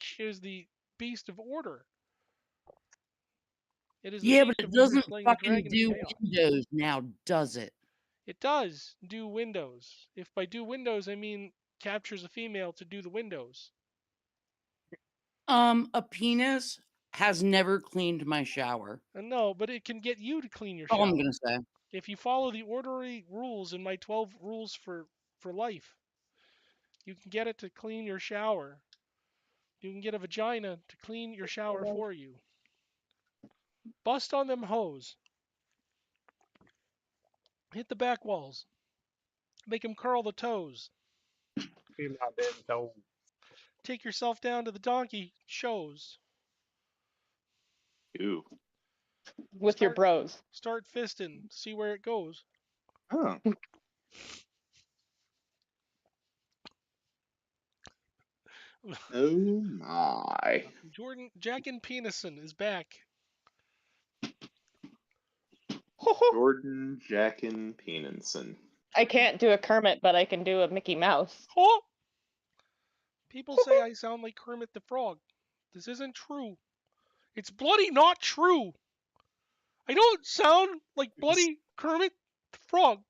Mac is the beast of order. It is the Yeah, but beast it of order doesn't slaying the fucking dragon of do chaos. Windows now, does it? It does do Windows. If by do Windows I mean captures a female to do the windows. A penis has never cleaned my shower. No, but it can get you to clean your That's all I'm shower. gonna say. If you follow the orderly rules in my 12 rules for life, you can get it to clean your shower. You can get a vagina to clean your shower for you. Bust on them hoes. Hit the back walls. Make them curl the toes. Feel my damn toe. Take yourself down to the donkey shows. Ooh. With your bros. Start fisting. See where it goes. Huh. Oh my. Jackin Peterson is back. Jordan Jackin Peterson. I can't do a Kermit, but I can do a Mickey Mouse. Oh! People say I sound like Kermit the Frog. This isn't true. It's bloody not true. I don't sound like bloody Kermit the Frog.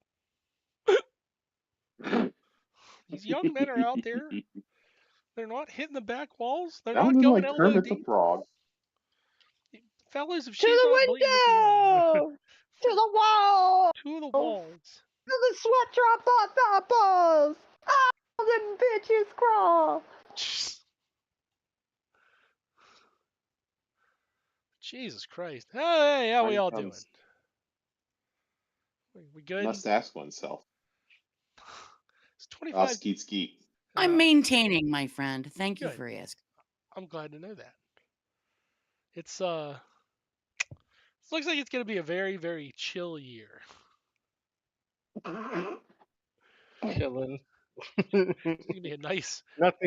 These young men are out there. They're not hitting the back walls. They're not going like Kermit LOD. the Frog. Fellas, if To she's the not bleeding at the window! To the wall! to the walls. To the sweat drops on apples! Oh, them bitches crawl! Jesus Christ. Hey, how we all doing? comes- We good? Must ask oneself. It's 25. Skeet skeet. I'm maintaining, my friend. Thank you Good. for asking. I'm glad to know that. It's it looks like it's gonna be a very, very chill year. Chilling. It's gonna be a nice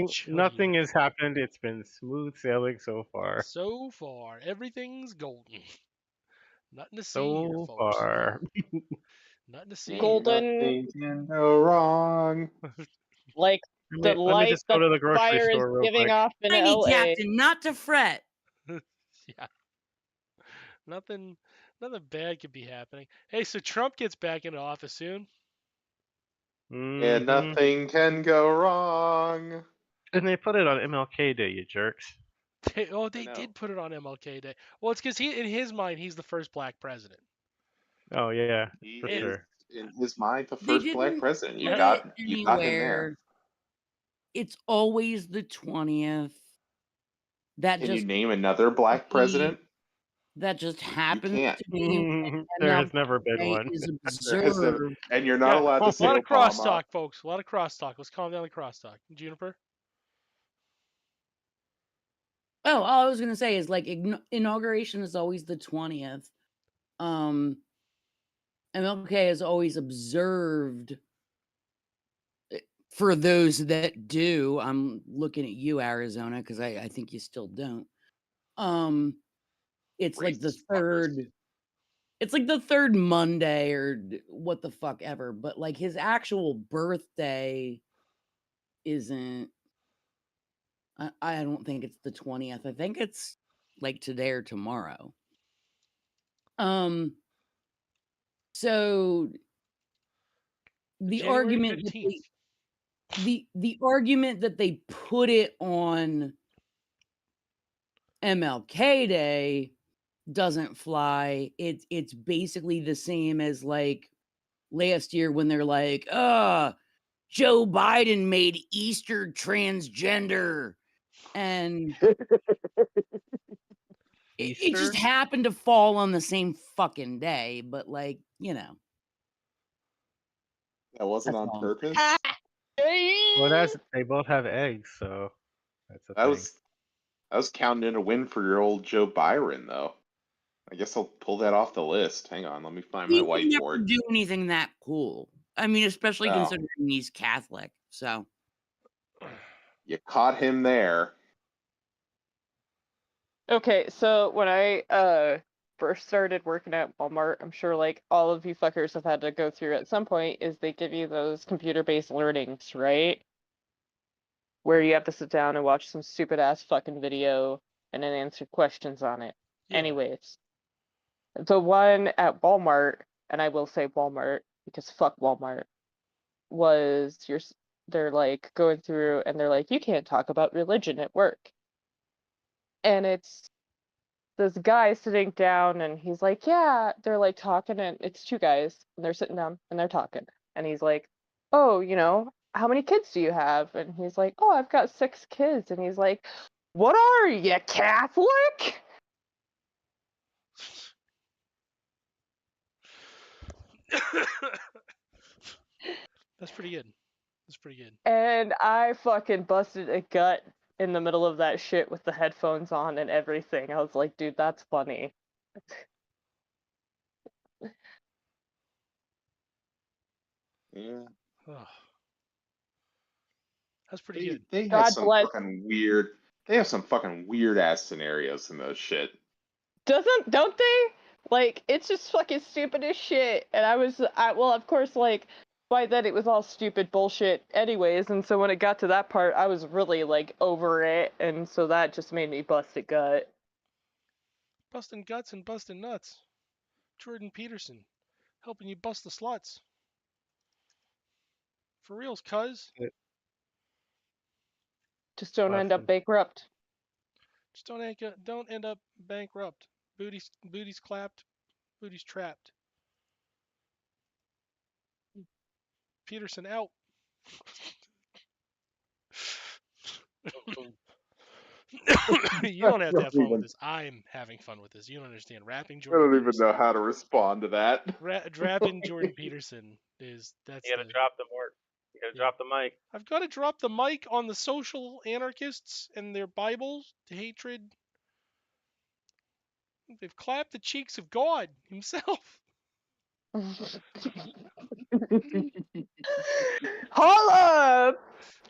chill Nothing year. has happened. It's been smooth sailing so far. So far, everything's golden. Nothing to see So here, folks. far. Nothing to see. Golden. Nothing can go wrong. Like the Let me light just that go to the the grocery fire is store real giving quick. off in Tiny LA. Captain, not to fret. Yeah. Nothing bad could be happening. Hey, so Trump gets back into office soon. Yeah, nothing can go wrong. And they put it on MLK Day, you jerks. They did put it on MLK Day. Well, it's because in his mind, he's the first black president. Oh yeah, He for is, sure. in his mind, the They first black president. You put got it him there. anywhere. It's always the 20th. That Can you just name another black president? that just happens can't. to be when There has never been one. is There has never- observed. and you're not allowed to say A lot of Obama. crosstalk, folks. A lot of crosstalk. Let's calm down the crosstalk. Juniper? Oh, all I was gonna say is like inauguration is always the 20th. MLK is always observed. For those that do, I'm looking at you, Arizona, because I think you still don't. It's like the third. It's like the third Monday or what the fuck ever. But like his actual birthday isn't. I don't think it's the 20th. I think it's like today or tomorrow. So the January argument 15th. the argument that they put it on MLK Day doesn't fly. It's basically the same as like last year when they're like, Joe Biden made Easter transgender. And it just happened to fall on the same fucking day, but like, you know. That wasn't That's on all. purpose. Well, they both have eggs, so that's a thing. I was counting in a win for your old Joe Byron, though. I guess I'll pull that off the list. Hang on, let me find my He would never whiteboard. do anything that cool. I mean, especially No. considering he's Catholic. So You caught him there. Okay, so when I first started working at Walmart, I'm sure like all of you fuckers have had to go through at some point, is they give you those computer-based learnings, right? where you have to sit down and watch some stupid ass fucking video and then answer questions on it. Yeah. Anyways, the one at Walmart, and I will say Walmart because fuck Walmart, was they're like going through and they're like, you can't talk about religion at work. And it's this guy sitting down and he's like, yeah, they're like talking, and it's two guys and they're sitting down and they're talking. And he's like, oh, how many kids do you have? And he's like, oh, I've got 6 kids. And he's like, what are you, Catholic? That's pretty good. That's pretty good. And I fucking busted a gut in the middle of that shit with the headphones on and everything. I was like, dude, that's funny. Yeah. Oh. That's pretty good. They have God some bless. fucking weird. They have some fucking weird ass scenarios in those shit. Don't they? Like, it's just fucking stupid as shit. And well, of course, like, by then it was all stupid bullshit anyways, and so when it got to that part, I was really, like, over it, and so that just made me bust a gut. Busting guts and busting nuts. Jordan Peterson, helping you bust the sluts. For reals, cuz. Just don't end up Busting. bankrupt. Just don't end up bankrupt. Booty's clapped. Booty's trapped. Peterson out. You don't have to have fun with this. I'm having fun with this. You don't understand. Rapping I Jordan don't even Peterson. know how to respond to that. Rapping Jordan Peterson that's You gotta drop the mark. You gotta drop the mic. I've got to drop the mic on the social anarchists and their Bibles, the hatred. They've clapped the cheeks of God himself. Holla!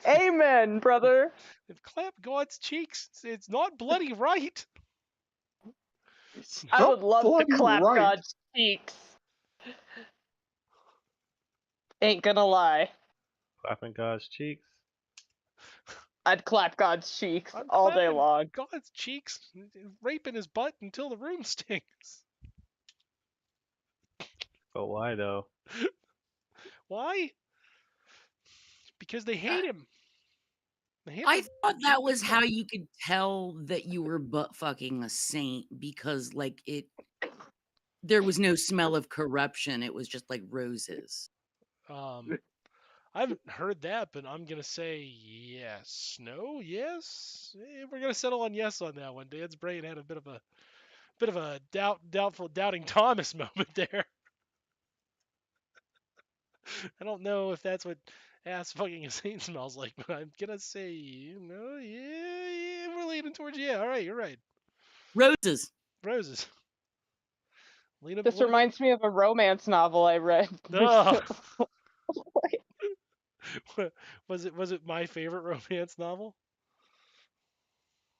Amen, brother. They've clapped God's cheeks. It's not bloody right. It's I would not love to bloody clap right. God's cheeks. Ain't gonna lie. Clapping God's cheeks. I'd clap God's cheeks I'm all day clapping long. God's cheeks, raping his butt until the room stinks. But why though? Why? Because they hate him. They hate I the thought that Jesus was how Christ. you could tell that you were butt fucking a saint, because like there was no smell of corruption. It was just like roses. I haven't heard that, but I'm gonna say yes. No, yes. We're gonna settle on yes on that one. Dan's brain had a bit of a doubting Thomas moment there. I don't know if that's what ass fucking a saint smells like, but I'm gonna say no. Yeah, we're leaning towards yeah. All right, you're right. Roses. Roses. This reminds me of a romance novel I read. Oh. Was it my favorite romance novel?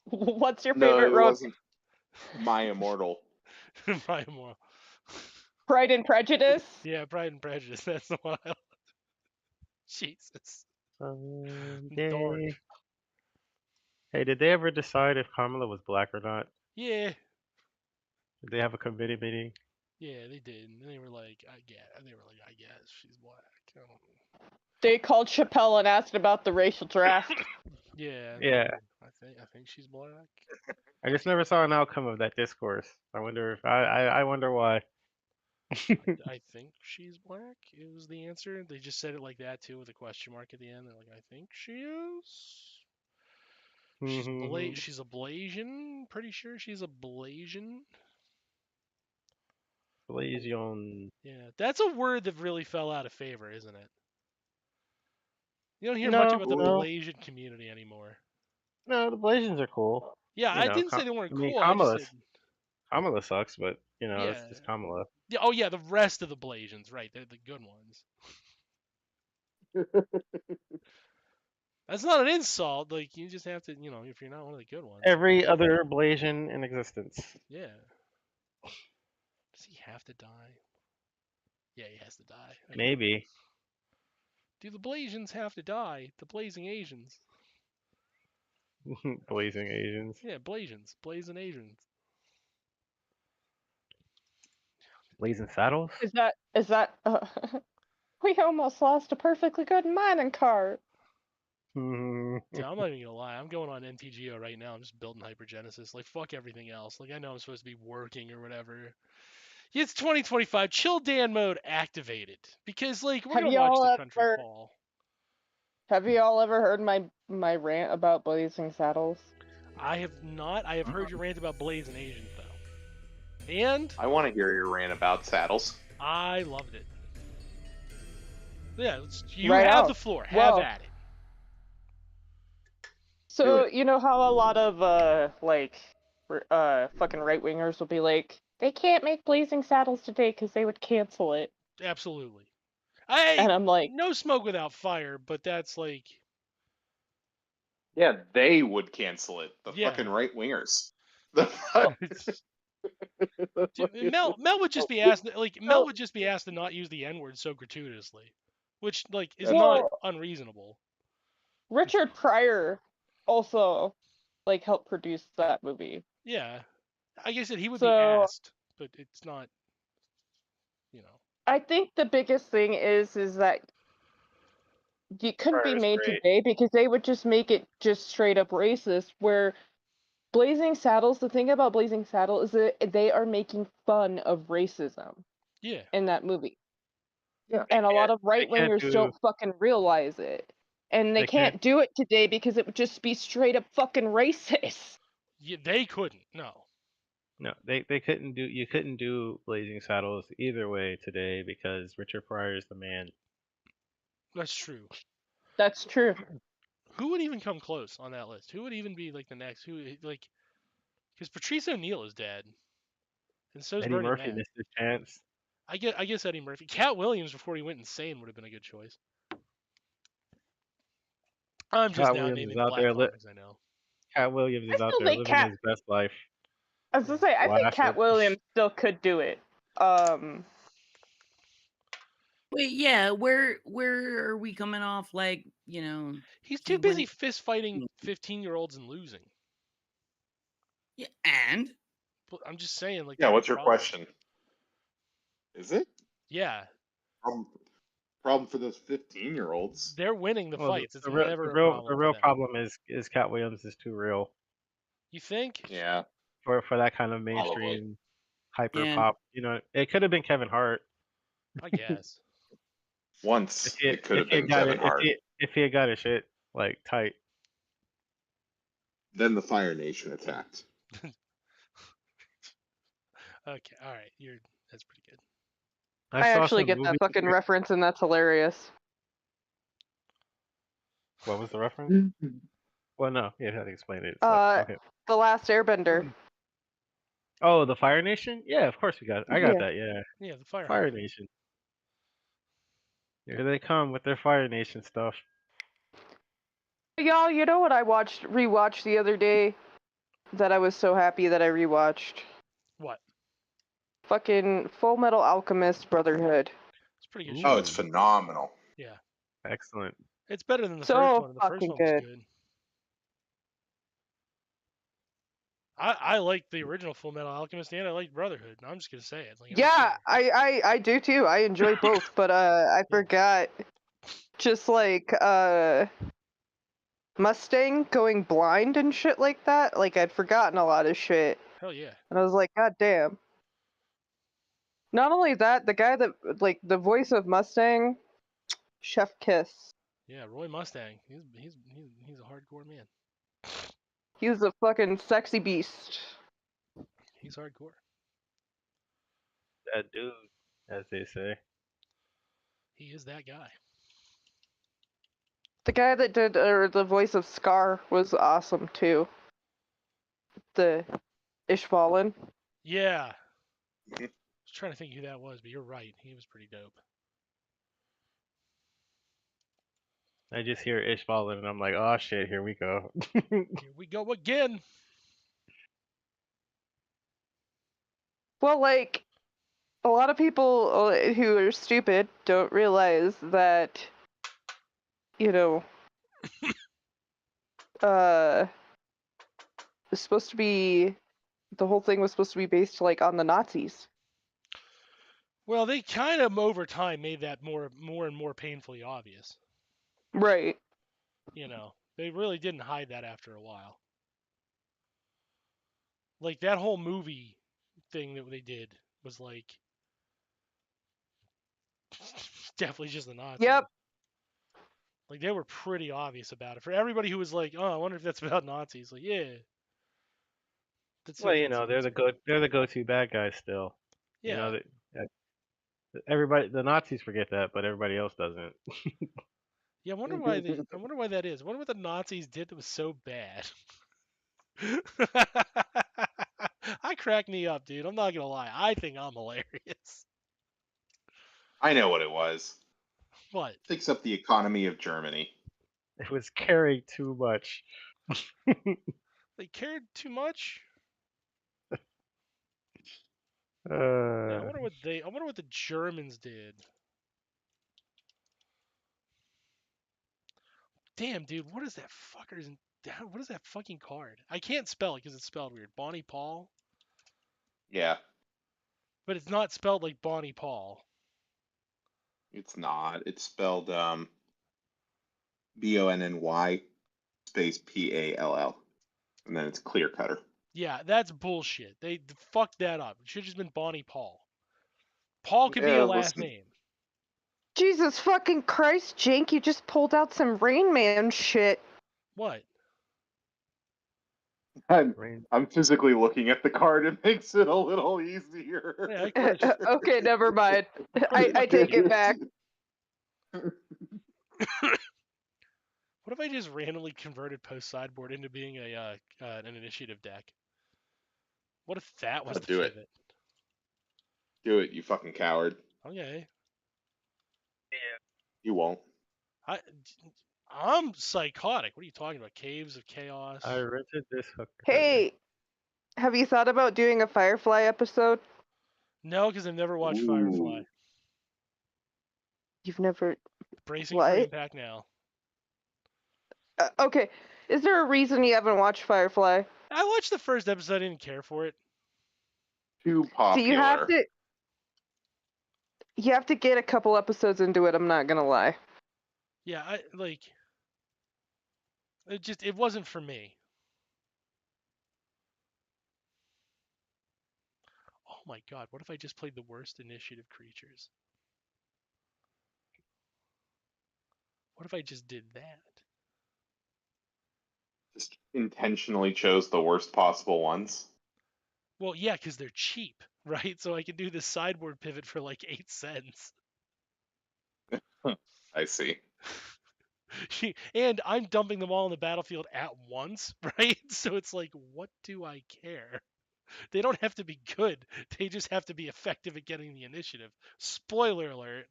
What's your No, favorite it romance? wasn't My Immortal. My Immortal. Pride and Prejudice? Yeah, Pride and Prejudice. That's the one I love. Jesus. Dark. Hey, did they ever decide if Kamala was black or not? Yeah. Did they have a committee meeting? Yeah, they did. And they were like, I guess she's black. I don't know. They called Chappelle and asked about the racial draft. Yeah. Yeah. I think she's black. I just never saw an outcome of that discourse. I wonder if I wonder why. I think she's black is the answer. They just said it like that too with a question mark at the end. They're like, I think she is. She's a Blasian. Pretty sure she's a Blasian. Blasian. Yeah, that's a word that really fell out of favor, isn't it? You don't hear No, much about the no. Blasian community anymore. No, the Blasians are cool. Yeah, You I know, didn't say they weren't I mean, cool. I just said, Kamala sucks, but you know, yeah, it's just Kamala. yeah. Oh yeah, the rest of the Blasians, right? They're the good ones. That's not an insult. Like you just have to, if you're not one of the good ones. Every other Blasian in existence. Yeah. Does he have to die? Yeah, he has to die. Maybe. Do the Blasians have to die? The blazing Asians. Blazing Asians. Yeah, Blasians, blazing Asians. Blazing Saddles? Is that we almost lost a perfectly good mining cart. Hmm. Dude, I'm not even gonna lie. I'm going on NTGO right now. I'm just building Hypergenesis. Like, fuck everything else. Like, I know I'm supposed to be working or whatever. Yeah, it's 2025. Chill Dan mode activated. Because, like, we're Have gonna watch y'all the country ever fall. have you all ever heard my rant about Blazing Saddles? I have not. I have heard your rant about blazing Asians, though. And I want to hear your rant about saddles. I loved it. Yeah, you Right have on. the floor. Have Well, at it. So you know how a lot of fucking right wingers will be like, they can't make Blazing Saddles today because they would cancel it, Absolutely. and I'm like, No smoke without fire, but that's like, Yeah, they would cancel it. The Yeah. fucking right wingers. The fuck? Dude, Mel would just be asked, like, Mel would just be asked to not use the N word so gratuitously, which, like, is not Well- unreasonable. Richard Pryor also like helped produce that movie. Yeah, like I said, he would be So- asked, but it's not, you know. I think the biggest thing is that it couldn't be Pryor's made great. today because they would just make it just straight up racist. Where Blazing Saddles, the thing about Blazing Saddle is that they are making fun of racism Yeah, in that movie. Yeah. And a lot of right can't wingers do- don't fucking realize it. And they They can't can't- do it today because it would just be straight up fucking racist. yeah, they couldn't. No. No, they couldn't do. You couldn't do Blazing Saddles either way today because Richard Pryor is the man. That's true. That's true. Who would even come close on that list? Who would even be like the next? Who, like, because Patrice O'Neal is dead, and so is Eddie Bernie Murphy Mac. missed his chance. I guess Eddie Murphy. Cat Williams before he went insane would have been a good choice. I'm just Cat now Williams naming is out black there comics I know. Cat Williams is I out still there think living Cat- his best life. I was gonna say, I think Wow. Cat Williams still could do it. Wait, yeah, where are we coming off? Like, you know, He's He too busy went- fist fighting 15-year-olds and losing. yeah, and But I'm just saying, like. Yeah, that's what's the your problem. question? Is it? Yeah, Problem for those 15-year-olds. they're winning the Well, fights. It's the never real, a problem. the for real them. problem is Cat Williams is too real You think? Yeah. for that kind of mainstream hyper Yeah. pop. You know, it could have been Kevin Hart. I guess. Once If it could have he been had got Kevin Hart. If he had got his shit like tight. Then the Fire Nation attacked. Okay, all right. That's pretty good. I saw actually some get that movies- fucking reference, and that's hilarious. What was the reference? Well, no, you had to explain it. So, okay. The Last Airbender. Oh, the Fire Nation? Yeah, of course we got. I got Yeah. that. Yeah, Yeah, the Fire. Fire Nation. Here they come with their Fire Nation stuff. Y'all, you know what I rewatched the other day that I was so happy that I rewatched? What? Fucking Full Metal Alchemist Brotherhood. It's a pretty good Ooh. show. Oh, it's phenomenal. Yeah, Excellent. it's better than the So first one. And the first fucking one was good. good. I like the original Full Metal Alchemist, and I like Brotherhood. I'm just gonna say it. Like, I don't Yeah, care. I do too. I enjoy both, but I forgot just like Mustang going blind and shit like that. Like I'd forgotten a lot of shit. Hell yeah. And I was like, God damn. Not only that, the guy that like the voice of Mustang, Chef Kiss. Yeah, Roy Mustang. He's a hardcore man. He's a fucking sexy beast. He's hardcore. That dude, as they say. He is that guy. The guy that did the voice of Scar was awesome too. The Ishvalan. Yeah. I was trying to think who that was, but you're right. He was pretty dope. I just hear Ishbal and I'm like, oh shit, here we go. Here we go again. Well, like, a lot of people who are stupid don't realize that, you know, was supposed to be, the whole thing was supposed to be based like on the Nazis. Well, they kind of over time made that more and more painfully obvious. Right. You know, they really didn't hide that after a while. Like that whole movie thing that they did was like definitely just the Nazis. Yep. Like they were pretty obvious about it. For everybody who was like, "Oh, I wonder if that's about Nazis." Like, yeah. Well, you know, they're the go-to bad guys still. Yeah. You know, everybody, the Nazis forget that, but everybody else doesn't. Yeah, I wonder why that is. I wonder what the Nazis did that was so bad. I crack me up, dude. I'm not gonna lie. I think I'm hilarious. I know what it was. What? Fix up the economy of Germany. It was caring too much. They cared too much? Yeah, I wonder what the Germans did. Damn, dude, what is that what is that fucking card? I can't spell it because it's spelled weird. Bonnie Paul? Yeah, But it's not spelled like Bonnie Paul. it's not. It's spelled Bonny space Pall, and then it's clear cutter. Yeah, that's bullshit. They fucked that up. It should have just been Bonnie Paul. Paul could be Yeah, a last listen. name. Jesus fucking Christ, Jake, you just pulled out some Rain Man shit. What? I'm physically looking at the card. It makes it a little easier. Yeah, of course. Okay, never mind. I take it back. What if I just randomly converted post sideboard into being an initiative deck? What if that was I'll the do it. pivot? Do it, you fucking coward. Okay. You won't. I'm psychotic. What are you talking about? Caves of Chaos? I rented this hook. Hey, have you thought about doing a Firefly episode? No, because I've never watched Firefly. Ooh. You've never... Bracing What? for impact now. Okay, is there a reason you haven't watched Firefly? I watched the first episode. I didn't care for it. Too So popular. you have to get a couple episodes into it, I'm not gonna lie. Yeah, it wasn't for me. Oh my god, what if I just played the worst initiative creatures? What if I just did that? Just intentionally chose the worst possible ones. Well, yeah, because they're cheap, right? So I can do this sideboard pivot for like 8 cents. I see. And I'm dumping them all on the battlefield at once, right? So it's like, what do I care? They don't have to be good. They just have to be effective at getting the initiative. Spoiler alert.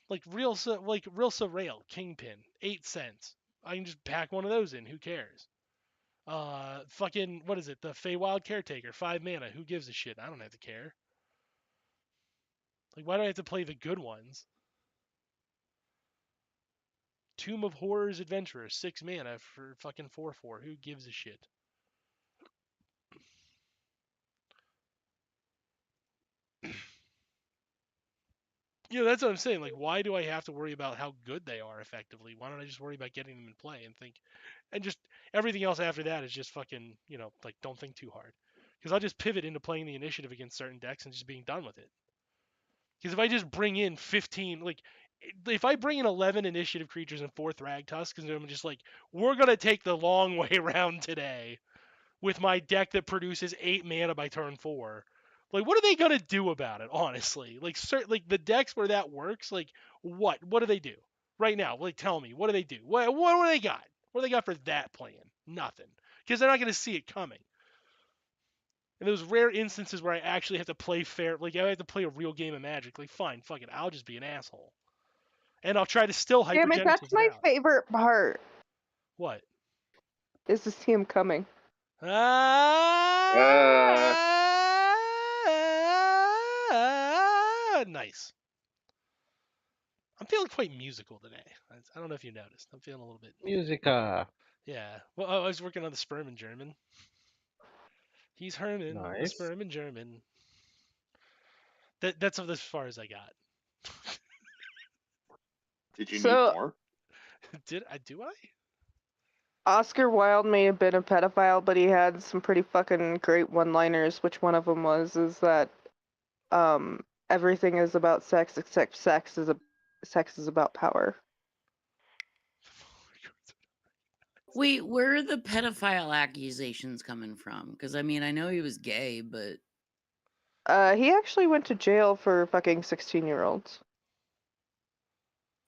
Like real Surreal, Kingpin, 8 cents. I can just pack one of those in. Who cares? Fucking, what is it? The Feywild Caretaker, 5 mana. Who gives a shit? I don't have to care. Like, why do I have to play the good ones? Tomb of Horrors Adventurer, 6 mana for fucking 4/4. Who gives a shit? Yeah, that's what I'm saying. Like, why do I have to worry about how good they are effectively? Why don't I just worry about getting them in play and just everything else after that is just fucking, like, don't think too hard. Because I'll just pivot into playing the initiative against certain decks and just being done with it. Because if I just bring in 15, like, if I bring in 11 initiative creatures and 4 Thragtusks, and I'm just like, we're going to take the long way around today with my deck that produces 8 mana by turn 4. Like, what are they going to do about it, honestly? Like, the decks where that works, like, what? What do they do? Right now, like, tell me, what do they do? What do they got? What do they got for that plan? Nothing. Because they're not going to see it coming. In those rare instances where I actually have to play fair, like I have to play a real game of Magic, like fine, fuck it, I'll just be an asshole, and I'll try to still Damn it, hypergenesis that's my out. favorite part. What? Is to see him coming. Nice. I'm feeling quite musical today. I don't know if you noticed. I'm feeling a little bit. Musica. Yeah. Well, I was working on the sperm in German. He's Herman, the Nice. sperm in German. That's as far as I got. Did you need So more? Do I? Oscar Wilde may have been a pedophile, but he had some pretty fucking great one-liners. Which one of them is that everything is about sex except sex is about power. Wait, where are the pedophile accusations coming from? Because I mean, I know he was gay, but He actually went to jail for fucking 16-year-olds.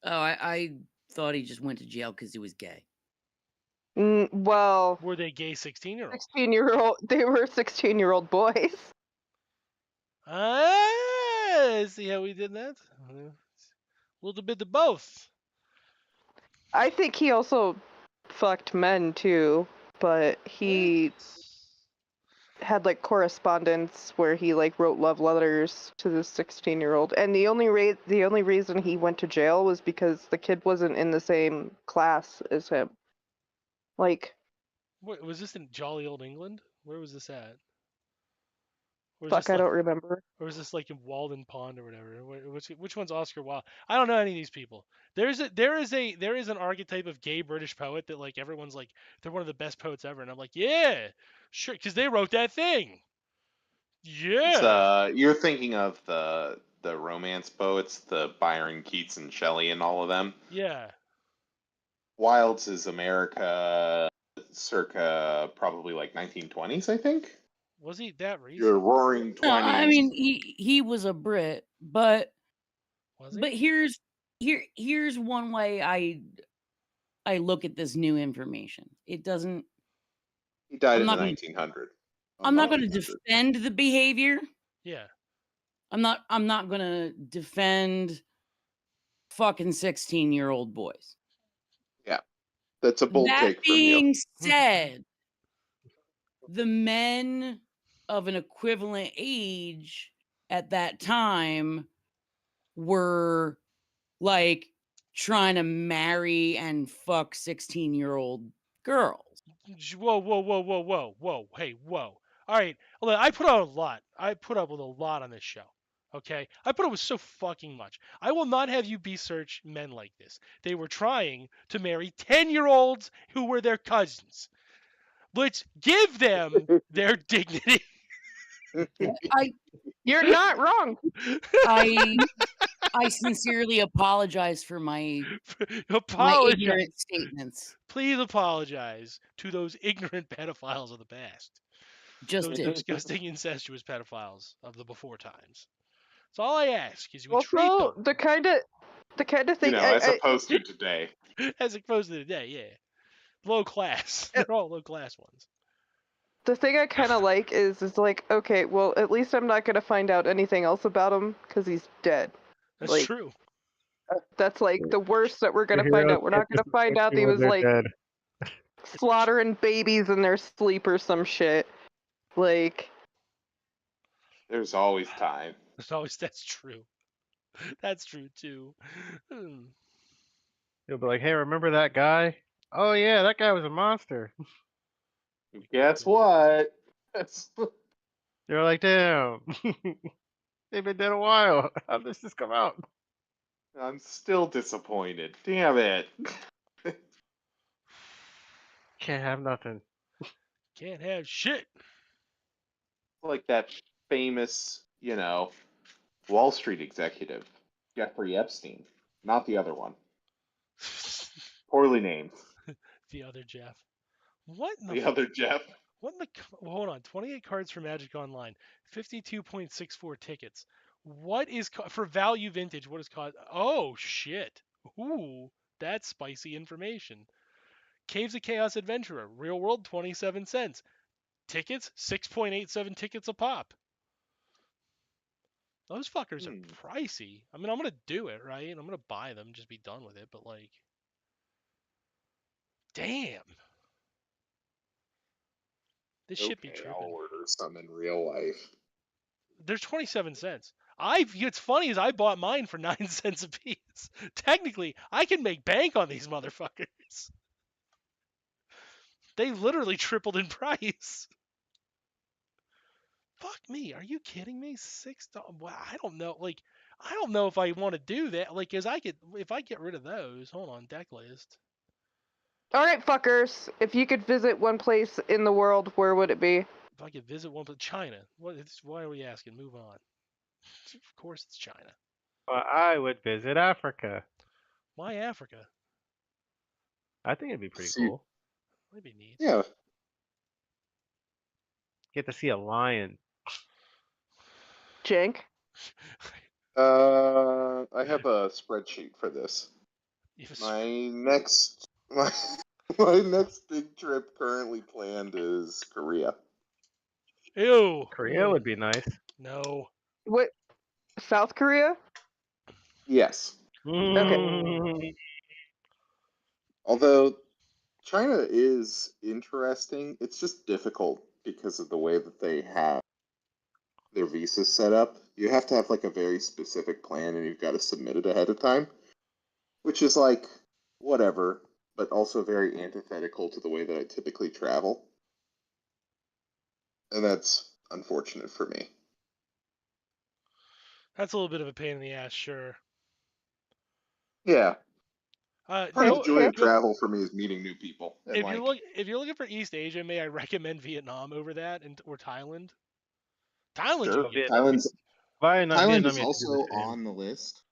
oh, I thought he just went to jail because he was gay. Well, Were they gay 16-year-olds? 16-year-old, they were 16-year-old boys. Ah, see how we did that? A little bit of both. I think he also fucked men too, but he had like correspondence where he like wrote love letters to this 16-year-old, and the only reason he went to jail was because the kid wasn't in the same class as him. Like, What, was this in jolly old England? Where was this at? Or was fuck, this I like, don't remember. or is this like in Walden Pond or whatever? Which one's Oscar Wilde? I don't know any of these people. There is an archetype of gay British poet that like everyone's like they're one of the best poets ever, and I'm like, yeah, sure, because they wrote that thing. Yeah. You're thinking of the romance poets, the Byron, Keats, and Shelley, and all of them. Yeah. Wilde's is America, circa probably like 1920s, I think. Was he that Your recent? Roaring No, I 20s. mean he was a Brit, but Was he? but here's one way I look at this new information. It doesn't. He died I'm in the not gonna, 1900s. I'm not going to defend the behavior. Yeah. I'm not going to defend fucking 16-year-old boys. Yeah, that's a bold That take from you. being said, the men of an equivalent age at that time were like trying to marry and fuck 16-year-old girls. Whoa. Hey, whoa. All right. Look, I put out a lot. I put up with a lot on this show. Okay? I put up with so fucking much. I will not have you besearch men like this. They were trying to marry 10-year-olds who were their cousins. Let's give them their dignity. You're not wrong. I sincerely apologize for my Apologize. ignorant statements. Please apologize to those ignorant pedophiles of the past. Just Those did. disgusting, incestuous pedophiles of the before times. That's all I ask is we treat Also, them the kind of thing. As opposed to today. as opposed to today, yeah. Low class. They're all low class ones. The thing I kind of like is like, okay, well, at least I'm not gonna find out anything else about him because he's dead. That's Like, true. that's like the worst that we're gonna Your find heroes out. We're get not gonna find out disappointed that he when was they're like dead. slaughtering babies in their sleep or some shit. Like, There's always time. That's true. That's true too. Hmm. You'll be like, hey, remember that guy? Oh yeah, that guy was a monster. Guess what? You're like, damn. They've been dead a while. How did this come out? I'm still disappointed. Damn it. Can't have nothing. Can't have shit. Like that famous, Wall Street executive, Jeffrey Epstein. Not the other one. Poorly named. The other Jeff. What in the The other Jeff. What in the hold on, 28 cards for Magic Online, 52.64 tickets. What is for value vintage? What is cost? Oh shit. Ooh, that's spicy information. Caves of Chaos Adventurer, real world 27 cents. Tickets 6.87 tickets a pop. Those fuckers are pricey. I mean, I'm going to do it, right? I'm going to buy them, just be done with it, but like damn. This should be tripping. I'll order some in real life. They're 27 cents. It's funny is I bought mine for 9 cents a piece. Technically, I can make bank on these motherfuckers. They literally tripled in price. Fuck me, are you kidding me? $6. Wow, I don't know. Like, I don't know if I want to do that. Like, if I get rid of those, hold on, deck list. All right, fuckers. If you could visit one place in the world, where would it be? If I could visit one, but China. Why are we asking? Move on. Of course, it's China. Well, I would visit Africa. Why Africa? I think it'd be pretty See- cool. That'd be neat. Yeah. Get to see a lion. Jank. I have a spreadsheet for this. My next my next big trip currently planned is Korea. Ew. Korea would be nice. No. What? South Korea? Yes. Okay. Although China is interesting, it's just difficult because of the way that they have their visas set up. You have to have like a very specific plan and you've got to submit it ahead of time, which is like whatever, but also very antithetical to the way that I typically travel. And that's unfortunate for me. That's a little bit of a pain in the ass, sure. Yeah. Part of the joy Okay. of travel for me is meeting new people. And If you're looking for East Asia, may I recommend Vietnam over that or Thailand? Thailand, sure, you get Thailand Vietnam, is you have to do the also same. on the list.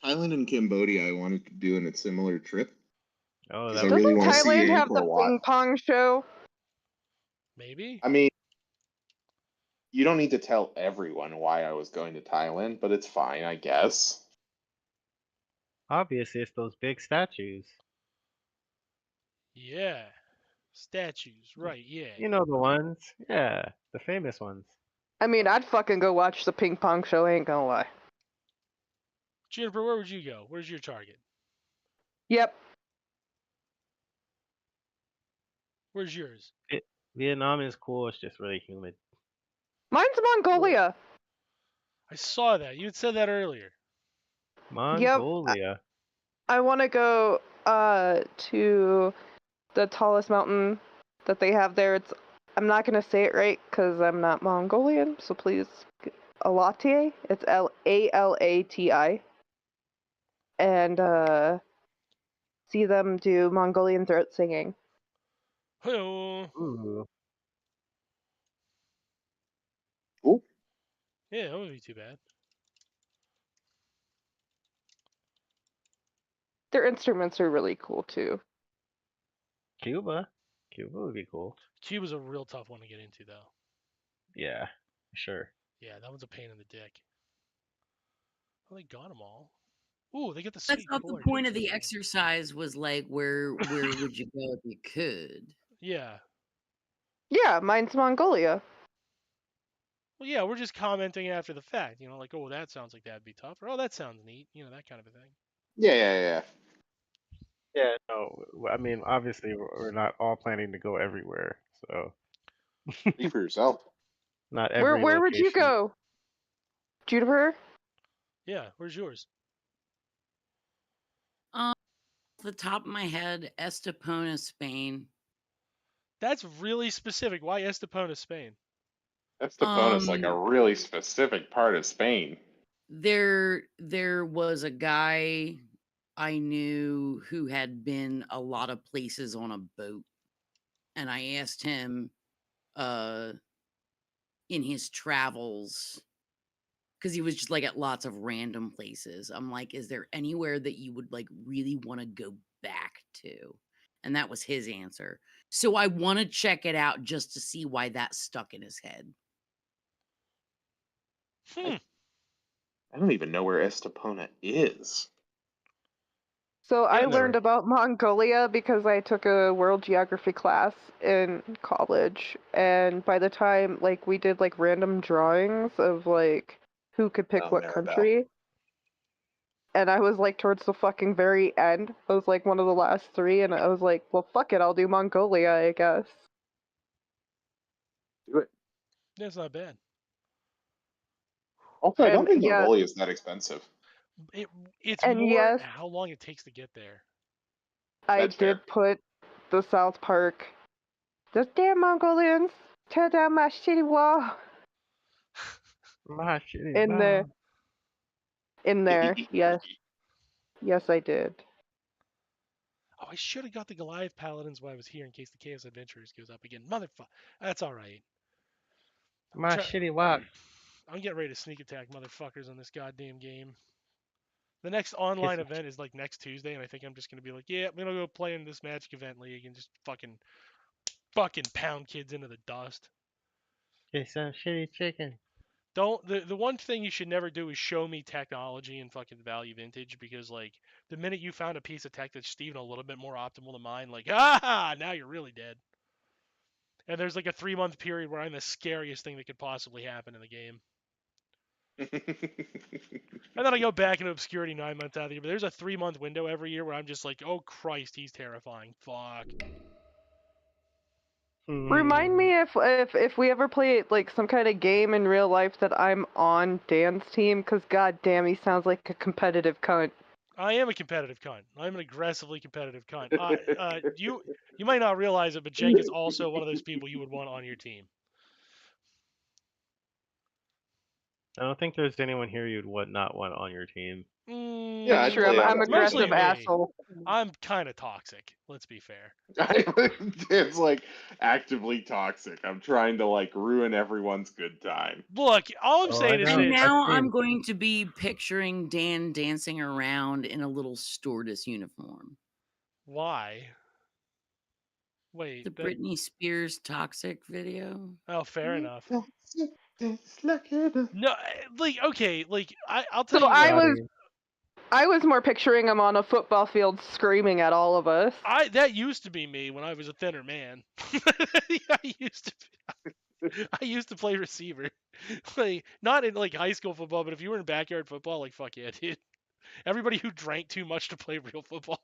Thailand and Cambodia I wanted to do in a similar trip. Oh, Because that I would really Doesn't want to see Thailand have Angkor the Wat. ping pong show? maybe. I mean, you don't need to tell everyone why I was going to Thailand, but it's fine, I guess. obviously it's those big statues. Yeah. Statues, right? Yeah. You know the ones. Yeah, the famous ones. I mean, I'd fucking go watch the ping pong show, I ain't gonna lie. Juniper, where would you go? Where's your target? Yep. Where's yours? Vietnam is cool. It's just really humid. Mine's Mongolia. I saw that. You had said that earlier. Mongolia. I want to go to the tallest mountain that they have there. I'm not gonna say it right because I'm not Mongolian, so please, Alati. It's Alati. And see them do Mongolian throat singing. Hello. Ooh. Cool. Yeah, that wouldn't be too bad. Their instruments are really cool too. Cuba. Cuba would be cool. Cuba's a real tough one to get into, though. Yeah, sure. Yeah, that one's a pain in the dick. Well, they got them all. Ooh, they get the That's sweet not the cord. point of That's the fun. exercise. Was like, where would you go if you could? Yeah. Yeah, mine's Mongolia. Well, yeah, we're just commenting after the fact. You know, like, oh, that sounds like that'd be tough. Or, oh, that sounds neat. You know, that kind of a thing. Yeah. Yeah, no. I mean, obviously, we're not all planning to go everywhere, so Speak for yourself. not every Where would you location. go? Juniper? Yeah, where's yours? Off the top of my head, Estepona, Spain. That's really specific. Why Estepona, Spain? Estepona's like a really specific part of Spain. There was a guy I knew who had been a lot of places on a boat, and I asked him in his travels, because he was just like at lots of random places. I'm like, is there anywhere that you would like really want to go back to? And that was his answer. So I want to check it out just to see why that stuck in his head. I don't even know where Estepona is. So I never. learned about Mongolia because I took a world geography class in college, and by the time like we did like random drawings of like who could pick Oh, what Maribel. country, and I was like towards the fucking very end. I was like one of the last three, and I was like, well, fuck it, I'll do Mongolia, I guess. Do it. That's not bad. Also, I don't think yeah. Mongolia is that expensive. It's And more yes. how long it takes to get there. I That's did fair. put the South Park. Those damn Mongolians tear down my shitty wall in there. In there, yes. Yes, I did. Oh, I should have got the Goliath Paladins while I was here in case the Chaos Adventurers goes up again. Motherfucker. That's all right. My shitty walk. I'm getting ready to sneak attack motherfuckers on this goddamn game. The next online event is like next Tuesday, and I think I'm just gonna be like, yeah, I'm gonna go play in this Magic Event League and just fucking pound kids into the dust. Get some shitty chicken. Don't the one thing you should never do is show me technology and fucking value vintage, because like the minute you found a piece of tech that's even a little bit more optimal than mine, like now you're really dead. And there's like a 3-month period where I'm the scariest thing that could possibly happen in the game. And then I go back into obscurity 9 months out of the year. But there's a 3-month window every year where I'm just like, oh Christ, he's terrifying. Fuck. Remind me if we ever play like some kind of game in real life that I'm on Dan's team, because goddamn, he sounds like a competitive cunt. I am a competitive cunt. I'm an aggressively competitive cunt. You might not realize it, but Jake is also one of those people you would want on your team. I don't think there's anyone here you'd not want on your team. Yeah, That's true. I'd play I'm on a Mostly aggressive me. asshole. I'm kind of toxic. Let's be fair. It's like actively toxic. I'm trying to like ruin everyone's good time. Look, all I'm saying is know. that And now I've I'm seen- going to be picturing Dan dancing around in a little stewardess uniform. why? Wait, The Britney Spears toxic video. oh, fair enough. No, No, like okay, like I'll tell So you. I was more picturing him on a football field screaming at all of us. That used to be me when I was a thinner man. I used to play receiver. Like not in like high school football, but if you were in backyard football, like fuck yeah, dude. Everybody who drank too much to play real football.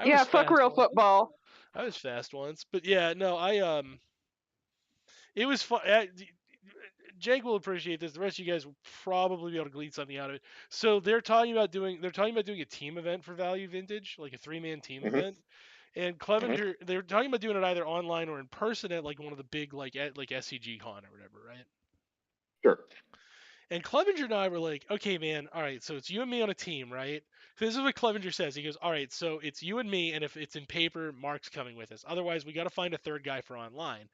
Yeah, fuck real football. I was fast once, but yeah, no, it was fun. Jake will appreciate this. The rest of you guys will probably be able to glean something out of it. So they're talking about doing a team event for Value Vintage, like a 3-man team event. And Clevenger, they're talking about doing it either online or in person at like one of the big like SCG Con or whatever, right? Sure. And Clevenger and I were like, okay, man, all right, so it's you and me on a team, right? This is what Clevenger says. He goes, all right, so it's you and me, and if it's in paper, Mark's coming with us. Otherwise, we got to find a third guy for online.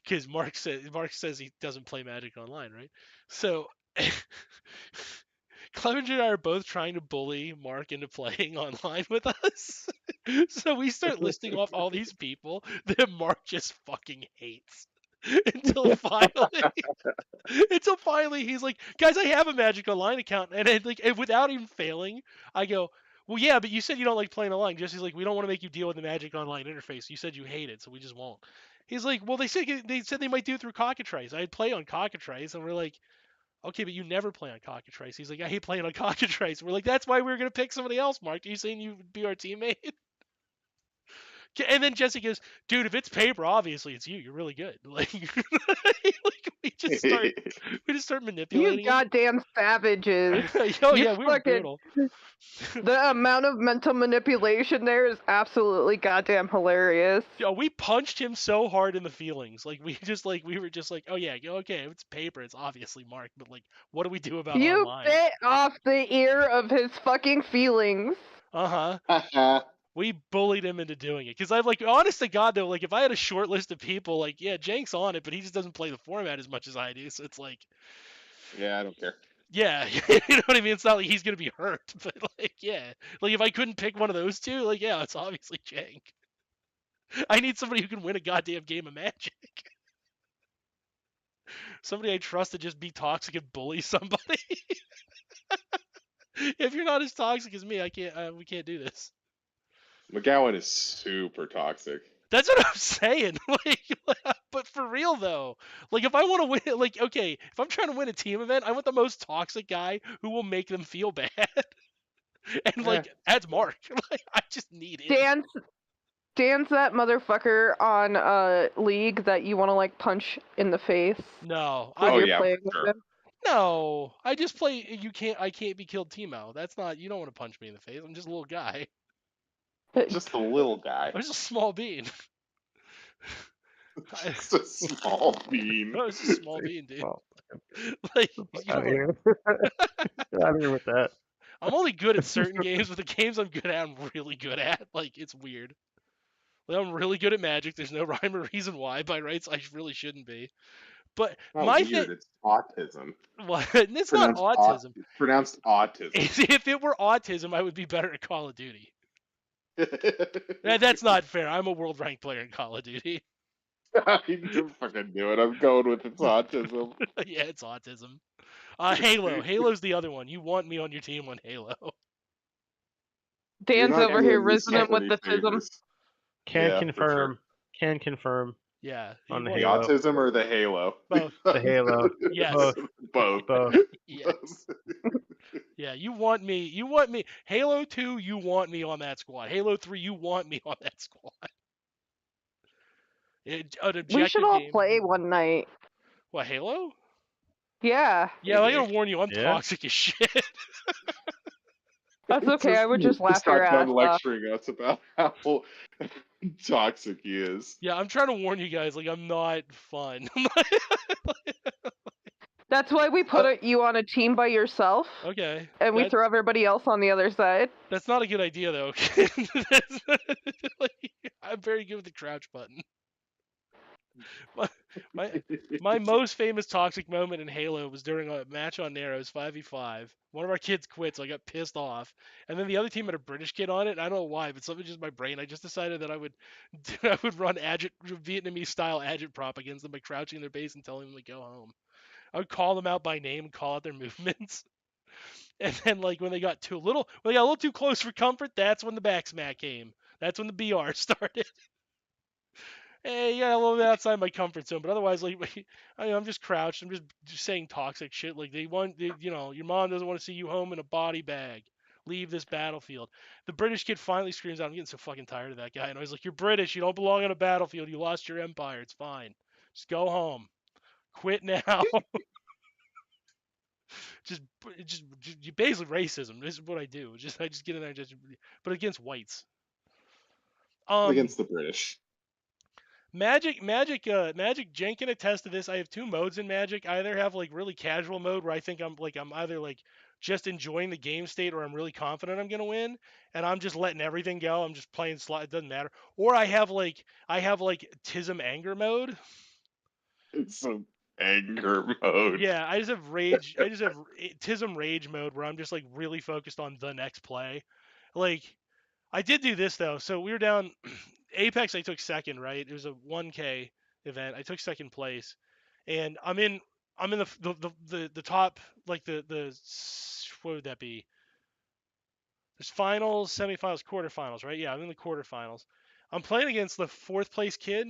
Because Mark says he doesn't play Magic online, right? So Clevenger and I are both trying to bully Mark into playing online with us. So we start listing off all these people that Mark just fucking hates. Until finally he's like, guys, I have a Magic Online account, and without even failing, I go, well, yeah, but you said you don't like playing online. Jesse's like, we don't want to make you deal with the Magic Online interface. You said you hate it, so we just won't. He's like, well, they said they might do it through Cockatrice. I'd play on Cockatrice, and we're like, okay, but you never play on Cockatrice. He's like, I hate playing on Cockatrice. We're like, that's why we were gonna pick somebody else, Mark. Are you saying you would be our teammate? And then Jesse goes, dude, if it's paper, obviously it's you. You're really good. Like, we just start manipulating. You goddamn savages. Oh yeah, we were brutal. The amount of mental manipulation there is absolutely goddamn hilarious. Yo, we punched him so hard in the feelings. Like we were just like, oh yeah, okay, if it's paper, it's obviously Mark. But like, what do we do about You online? bit off the ear of his fucking feelings. Uh-huh. We bullied him into doing it. Because I'm like, honest to God, though, like, if I had a short list of people, like, yeah, Jank's on it, but he just doesn't play the format as much as I do. So it's like... Yeah, I don't care. Yeah, you know what I mean? It's not like he's going to be hurt. But, like, yeah. Like, if I couldn't pick one of those two, like, yeah, it's obviously Jank. I need somebody who can win a goddamn game of Magic. Somebody I trust to just be toxic and bully somebody. If you're not as toxic as me, we can't do this. McGowan is super toxic. That's what I'm saying. But for real though, like if I want to win, like okay, if I'm trying to win a team event, I want the most toxic guy who will make them feel bad. And like that's Mark. Like I just need it. Dan's that motherfucker on League that you want to like punch in the face No, when Oh, you're yeah, playing for with sure. him. no. I just play. I can't be killed, Teemo. That's not. You don't want to punch me in the face. I'm just a little guy. Just a little guy. I'm just a small bean. Just a small bean. I was just a small bean, dude. Well, Like, get out of here. Get out of here with that. I'm only good at certain games, but the games I'm good at, I'm really good at. Like, it's weird. Like, I'm really good at Magic. There's no rhyme or reason why. By rights, I really shouldn't be. But Not my weird, thing, it's autism. well, it's not autism. Pronounced autism. If it were autism, I would be better at Call of Duty. That's not fair. I'm a world ranked player in Call of Duty. You fucking do it. I'm going with it's autism. Yeah, it's autism. Halo. Halo's the other one. You want me on your team on Halo. Dan's not over here doing risen him yourself with any the tism. favors. Can Yeah, for confirm. sure. Can confirm. Yeah. On the The Halo. autism or the Halo? Both. The Halo. Yes. Both. Both. Yes. Yeah, you want me. Halo 2, you want me on that squad. Halo 3, you want me on that squad. An objective We should all game. play one night. What, Halo? Yeah. Yeah, I Maybe. gotta warn you, I'm Yeah. toxic as shit. That's okay. I would just laugh your got ass done off. lecturing us about how toxic he is. Yeah, I'm trying to warn you guys, like, I'm not fun. That's why we put you on a team by yourself, Okay. and we throw everybody else on the other side. That's not a good idea, though. Like, I'm very good with the crouch button. My most famous toxic moment in Halo was during a match on Narrows 5v5. One of our kids quit, so I got pissed off. And then the other team had a British kid on it, and I don't know why, but something just in my brain. I just decided that I would run Vietnamese style agitprop against them by crouching in their base and telling them to go home. I would call them out by name and call out their movements. And then, like, when they got a little too close for comfort, that's when the backsmack came. That's when the BR started. Hey, yeah, a little bit outside my comfort zone, but otherwise, like, I'm just crouched. I'm just saying toxic shit. Like, your mom doesn't want to see you home in a body bag. Leave this battlefield. The British kid finally screams out, I'm getting so fucking tired of that guy. And I was like, you're British. You don't belong on a battlefield. You lost your empire. It's fine. Just go home. Quit now. just basically racism. This is what I do. I just get in there, but against whites. Against the British. Magic, Jen can attest to this. I have two modes in Magic. I either have like really casual mode where I think I'm either like just enjoying the game state or I'm really confident I'm gonna win, and I'm just letting everything go. I'm just playing slot. It doesn't matter. Or I have like Tism anger mode. It's some anger mode. Yeah, I just have rage. I just have Tism rage mode where I'm just like really focused on the next play. Like, I did do this though. So we were down Apex. I took second, right? It was a 1K event. I took second place, and I'm in the top, like the what would that be? There's finals, semifinals, quarterfinals, right? Yeah, I'm in the quarterfinals. I'm playing against the fourth place kid,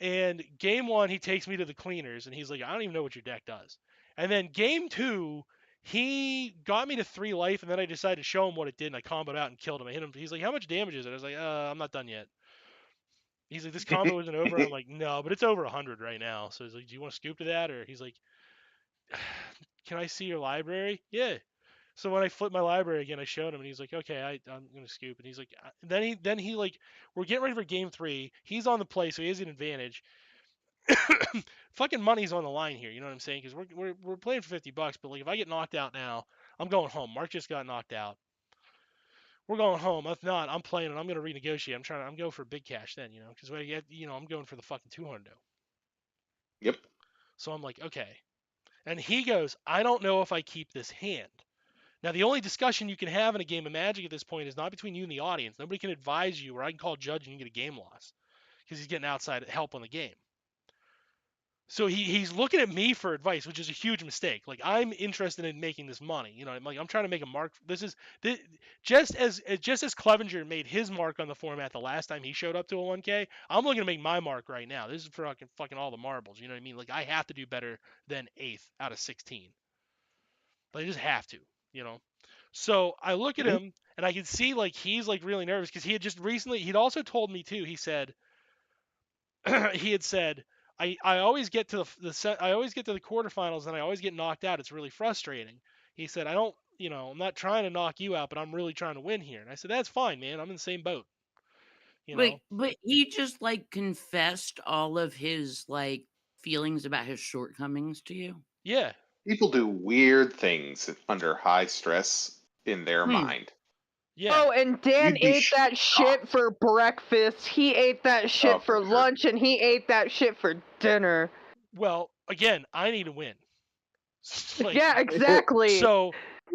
and game one he takes me to the cleaners, and he's like, I don't even know what your deck does. And then game two, he got me to 3 life, and then I decided to show him what it did, and I comboed out and killed him. I hit him. He's like, how much damage is it? I was like, I'm not done yet. He's like, this combo isn't over. I'm like, no, but it's over 100 right now. So he's like, do you want to scoop to that? Or he's like, can I see your library? Yeah. So when I flipped my library again, I showed him, and he's like, okay, I'm gonna scoop. And he's like, then he like, we're getting ready for game 3. He's on the play, so he has an advantage. Fucking money's on the line here, you know what I'm saying? Because we're playing for $50, but like if I get knocked out now, I'm going home. Mark just got knocked out. We're going home. If not, I'm playing and I'm gonna renegotiate. I'm going for big cash then, because I'm going for the fucking 200. Yep. So I'm like, okay. And he goes, I don't know if I keep this hand. Now, the only discussion you can have in a game of Magic at this point is not between you and the audience. Nobody can advise you, or I can call judge and you get a game loss because he's getting outside help on the game. So he's looking at me for advice, which is a huge mistake. Like, I'm interested in making this money. I'm trying to make a mark. Just as Clevenger made his mark on the format the last time he showed up to a 1K, I'm looking to make my mark right now. This is for fucking all the marbles. You know what I mean? Like, I have to do better than 8th out of 16. But I just have to, So I look at him, And I could see like he's like really nervous because he had just recently. He'd also told me too. He said he had said I always get to I always get to the quarterfinals and I always get knocked out. It's really frustrating. He said I don't I'm not trying to knock you out, but I'm really trying to win here. And I said that's fine, man. I'm in the same boat. But he just like confessed all of his like feelings about his shortcomings to you. Yeah. People do weird things under high stress in their mind. Yeah. Oh, and Dan You'd be ate that shit shocked. for breakfast. He ate that shit for for sure. lunch, and he ate that shit for dinner. Well, again, I need to win. Like, Yeah, exactly. So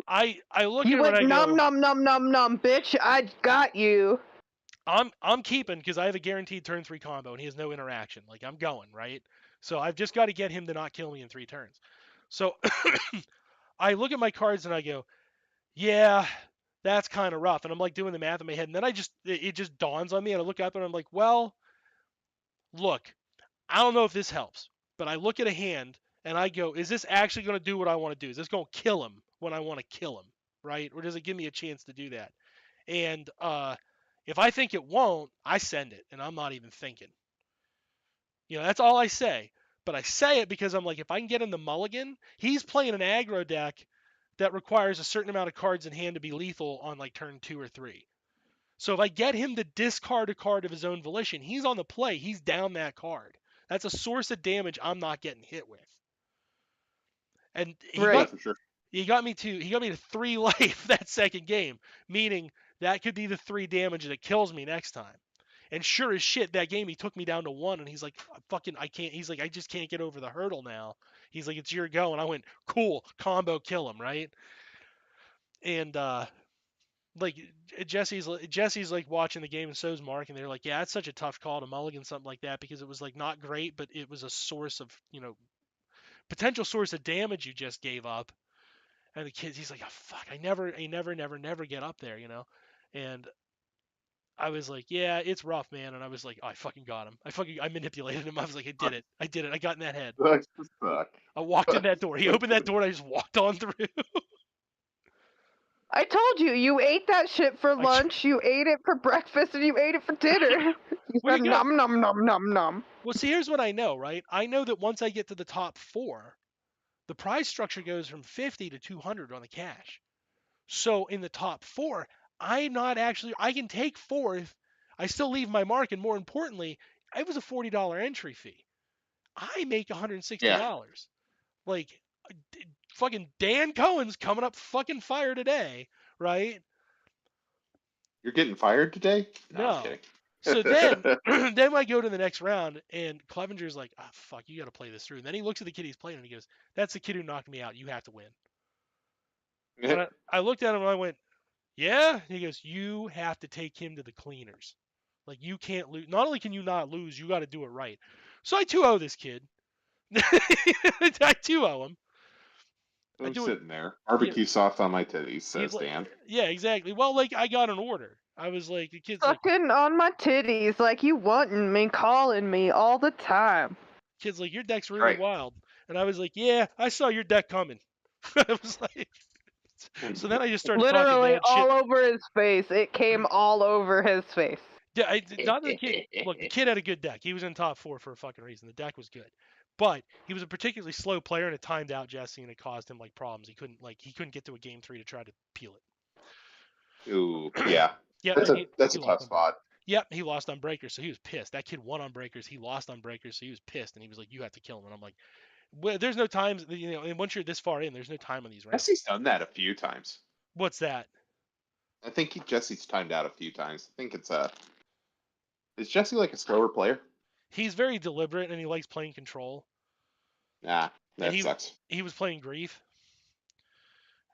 I look He at him and went I nom go, nom nom nom nom, bitch. I got you. I'm keeping because I have a guaranteed turn 3 combo and he has no interaction. Like I'm going, right? So I've just got to get him to not kill me in 3 turns. So I look at my cards and I go, yeah, that's kind of rough. And I'm like doing the math in my head, and then it just dawns on me, and I look up and I'm like, well, look, I don't know if this helps, but I look at a hand and I go, is this actually going to do what I want to do? Is this going to kill him when I want to kill him, right? Or does it give me a chance to do that? And if I think it won't, I send it, and I'm not even thinking. That's all I say. But I say it because I'm like, if I can get him the mulligan, he's playing an aggro deck that requires a certain amount of cards in hand to be lethal on like turn 2 or 3. So if I get him to discard a card of his own volition, he's on the play. He's down that card. That's a source of damage I'm not getting hit with. And Right. he got me to 3 life that second game, meaning that could be the 3 damage that kills me next time. And sure as shit, that game he took me down to 1, and he's like, I can't. He's like, I just can't get over the hurdle now. He's like, it's your go, and I went, cool, combo, kill him, right? And like Jesse's like watching the game, and so's Mark, and they're like, yeah, it's such a tough call to mulligan something like that because it was like not great, but it was a source of potential source of damage you just gave up. And the kid, he's like, oh fuck, I never get up there, and I was like, yeah, it's rough, man. And I was like, oh, I fucking got him. I manipulated him. I was like, I did it. I got in that head. I walked in that door. He opened that door, and I just walked on through. I told you, you ate that shit for lunch, you ate it for breakfast, and you ate it for dinner. You said nom nom nom nom nom. Well, see, here's what I know, right? I know that once I get to the top 4, the prize structure goes from 50 to 200 on the cash. So in the top 4, I can take 4th. I still leave my mark, and more importantly, it was a $40 entry fee. I make $160. Yeah. Like, fucking Dan Cohen's coming up fucking fire today, right? You're getting fired today? No. I'm kidding. So then I go to the next round, and Clevenger's like, oh, fuck, you got to play this through. And then he looks at the kid he's playing, and he goes, that's the kid who knocked me out. You have to win. And I looked at him, and I went, yeah? And he goes, you have to take him to the cleaners. Like, you can't lose. Not only can you not lose, you got to do it right. So I 2-0 this kid. I 2-0 him. I'm sitting there. Barbecue sauce on my titties, says Dan. Yeah, exactly. Well, like, I got an order. I was like, the kid's sucking on my titties like you wanting me, calling me all the time. Kid's like, your deck's really wild. And I was like, yeah, I saw your deck coming. I was like, so then I just started literally talking all shit. over his face. It came all over his face. Yeah, not the kid. Look, the kid had a good deck. He was in top 4 for a fucking reason. The deck was good. But he was a particularly slow player, and it timed out Jesse, and it caused him like problems. He couldn't get to a game 3 to try to peel it. Ooh, yeah. Yeah, that's a tough spot. Yep, he lost on breakers, so he was pissed. That kid won on breakers. He lost on breakers, so he was pissed, and he was like, "You have to kill him." And I'm like, "Well, there's no times, and once you're this far in, there's no time on these rounds." Jesse's done that a few times. What's that? I think Jesse's timed out a few times. I think is Jesse like a slower player? He's very deliberate, and he likes playing control. Nah, that sucks. He was playing grief.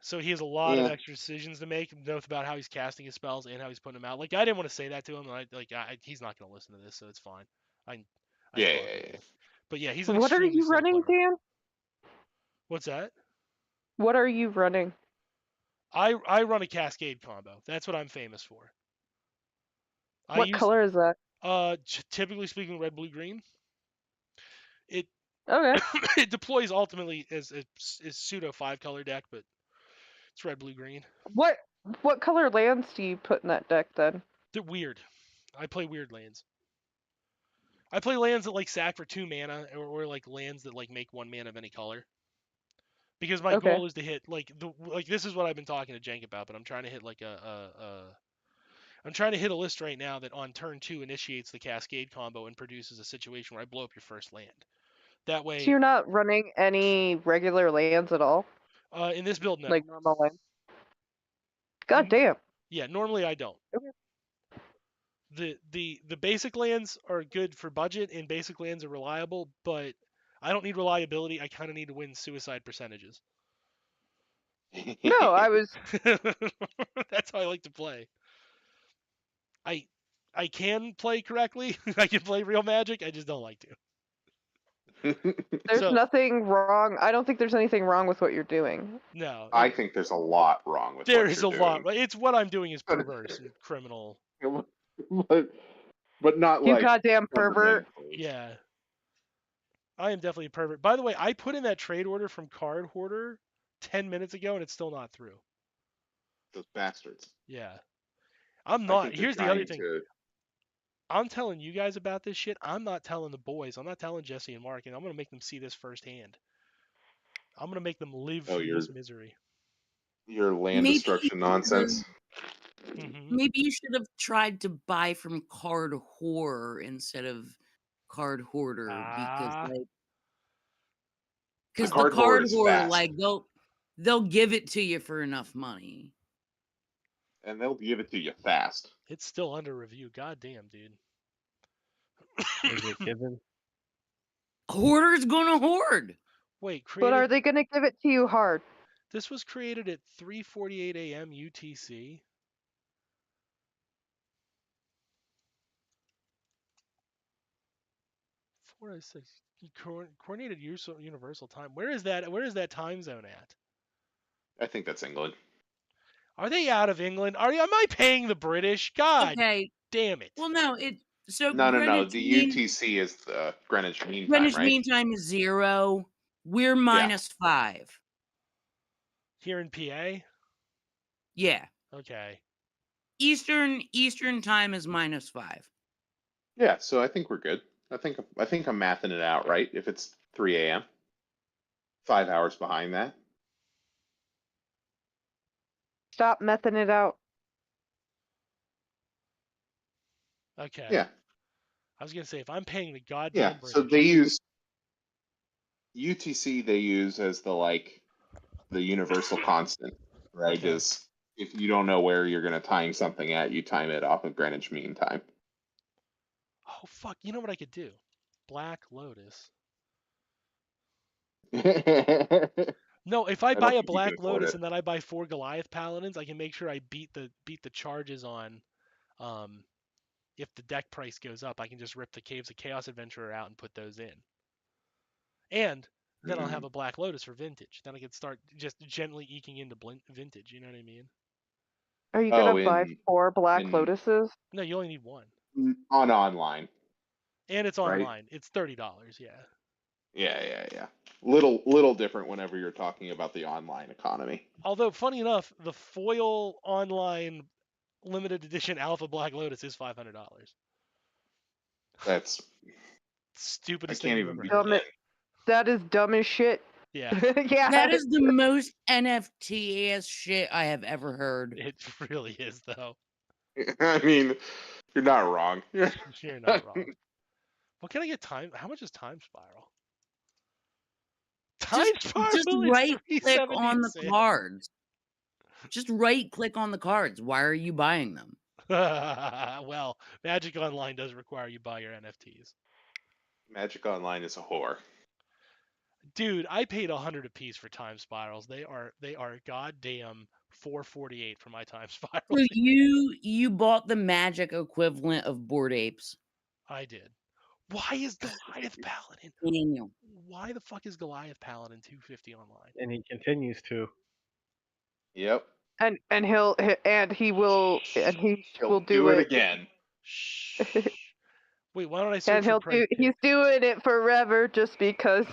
So he has a lot of extra decisions to make, both about how he's casting his spells and how he's putting them out. Like, I didn't want to say that to him. He's not going to listen to this, so it's fine. Yeah. But yeah, he's an What are extremely you slow running, player. Dan? What's that? What are you running? I run a Cascade combo. That's what I'm famous for. What color is that? Typically speaking, red, blue, green. It Okay. it deploys ultimately as a pseudo 5-color deck, but it's red, blue, green. What What color lands do you put in that deck then? They're weird. I play weird lands. I play lands that like sack for 2 mana, or like lands that like make 1 mana of any color. Because my Okay. goal is to hit like this is what I've been talking to Jank about, but I'm trying to hit like I'm trying to hit a list right now that on turn 2 initiates the Cascade combo and produces a situation where I blow up your first land. That So way, you're not running any regular lands at all? in this build, no. Like normal lands? God damn. Yeah, normally I don't. Okay. The basic lands are good for budget, and basic lands are reliable, but I don't need reliability. I kind of need to win suicide percentages. No, I was. That's how I like to play. I can play correctly. I can play real Magic. I just don't like to. There's So- nothing wrong. I don't think there's anything wrong with what you're doing. No, I think there's a lot wrong with there what is you're a lot. doing. It's what I'm doing is perverse and criminal. but not You like goddamn pervert. fundamentally. Yeah. I am definitely a pervert. By the way, I put in that trade order from Card Hoarder 10 minutes ago, and it's still not through. Those bastards. Yeah. I'm I not. think they're Here's the other trying thing. to- I'm telling you guys about this shit. I'm not telling the boys. I'm not telling Jesse and Mark, and I'm going to make them see this firsthand. I'm going to make them live Oh, through you're- this misery. Your land Maybe destruction nonsense. Mhm. Maybe you should have tried to buy from Card Horror instead of Card Hoarder Ah. because Card the Hoarder Card is Hoarder, fast. like they'll give it to you for enough money. And they'll give it to you fast. It's still under review. God damn, dude. Is it given? Hoarder's gonna hoard. Wait, But are created, they going to give it to you hard? this was created at 3:48 a.m. UTC. Four six coordinated universal time. Where is that? Where is that time zone at? I think that's England. Are they out of England? Am I paying the British? God Okay. damn it! Well, no, so No. Greenwich The Mean- UTC is the Greenwich Mean Time, Greenwich right? Mean Time is 0. We're -5. Here in PA. Yeah. Okay. Eastern time is -5. Yeah, so I think we're good. I think I'm mathing it out right. If it's 3 a.m., 5 hours behind that. Stop messing it out. Okay. Yeah, I was gonna say if I'm paying the goddamn yeah. British. So they use UTC. They use as the universal constant, right? Okay. Is if you don't know where you're going to time something at, you time it off of Greenwich Mean Time. Oh fuck! You know what I could do? Black Lotus. No, if I don't buy a think you can Black afford Lotus it. and then I buy 4 Goliath Paladins, I can make sure I beat the charges on. If the deck price goes up, I can just rip the Caves of Chaos Adventurer out and put those in. And then I'll have a Black Lotus for Vintage. Then I can start just gently eking into Vintage. You know what I mean? Are you going to buy in- 4 Black in- Lotuses? No, you only need 1, on online. and it's Right. online. It's $30. Yeah. Yeah. Little different whenever you're talking about the online economy. Although, funny enough, the foil online limited edition Alpha Black Lotus is $500. That's I Stupidest can't thing even I've ever begin. heard. Dumb it. That is dumb as shit. Yeah, Yeah. That is the most NFT ass shit I have ever heard. it really is though. I mean, you're not wrong. You're not wrong. What can I get time? How much is Time Spiral? Time Spiral Just is right click on the $3.76. cards. Just right click on the cards. Why are you buying them? Well, Magic Online does require you buy your NFTs. Magic Online is a whore. Dude, I paid $100 a piece for Time Spirals. They are goddamn $4.48 for my Time Spiral. So you bought the Magic equivalent of Bored Apes. I did. Why is Goliath Paladin? Daniel. Why the fuck is Goliath Paladin $2.50 online? And he continues to. Yep. And he will He'll do it again. Shh. Wait, why don't I search And for Pride he's Tick? doing it forever just because.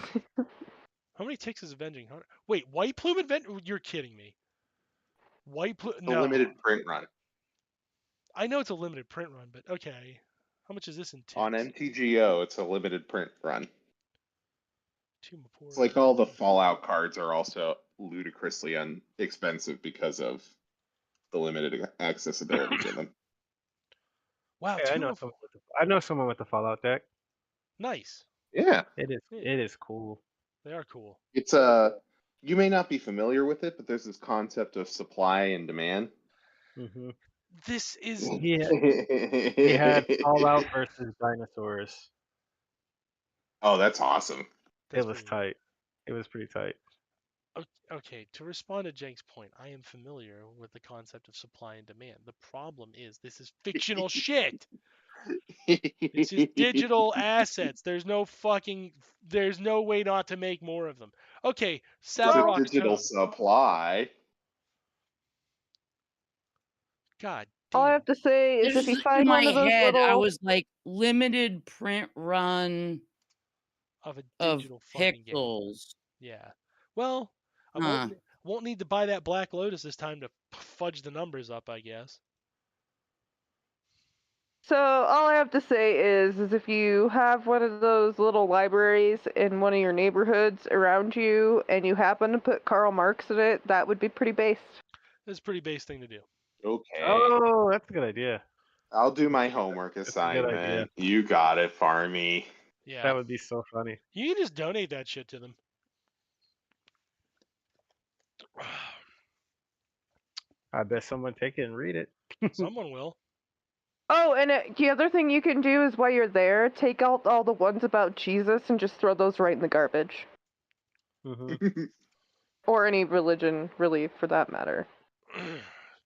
How many ticks is Avenging Hunter? Wait, White Plume You're kidding me. The No. limited print run. I know it's a limited print run, but okay. How much is this in ticks? On MTGO, it's a limited print run. It's It's like all the Fallout cards are also ludicrously expensive because of the limited accessibility to them. Wow, Hey, I know someone with the Fallout deck. Nice. Yeah. It is cool. They are cool. It's you may not be familiar with it, but there's this concept of supply and demand. Mm-hmm. This is He had Fallout versus dinosaurs. Oh, that's awesome. It was tight. It was pretty tight. Okay, to respond to Jake's point, I am familiar with the concept of supply and demand. The problem is this is fictional shit. It's just digital assets. There's no way not to make more of them. Okay, It's a Savarok's digital Code. supply. God All I damn. have to say is if Just you in find my one of those head, I little was like limited print run Of a of digital fucking game. pixels. Yeah. Well, I Huh. won't need to buy that Black Lotus this time to fudge the numbers up, I guess. So all I have to say is if you have one of those little libraries in one of your neighborhoods around you and you happen to put Karl Marx in it, that would be pretty based. That's a pretty base thing to do. Okay. Oh, that's a good idea. I'll do my homework That's a good idea. assignment. You got it, Farmy. Yeah. That would be so funny. You can just donate that shit to them. I bet someone take it and read it. Someone will. Oh, and the other thing you can do is while you're there, take out all the ones about Jesus and just throw those right in the garbage. Mm-hmm. Or any religion, really, for that matter.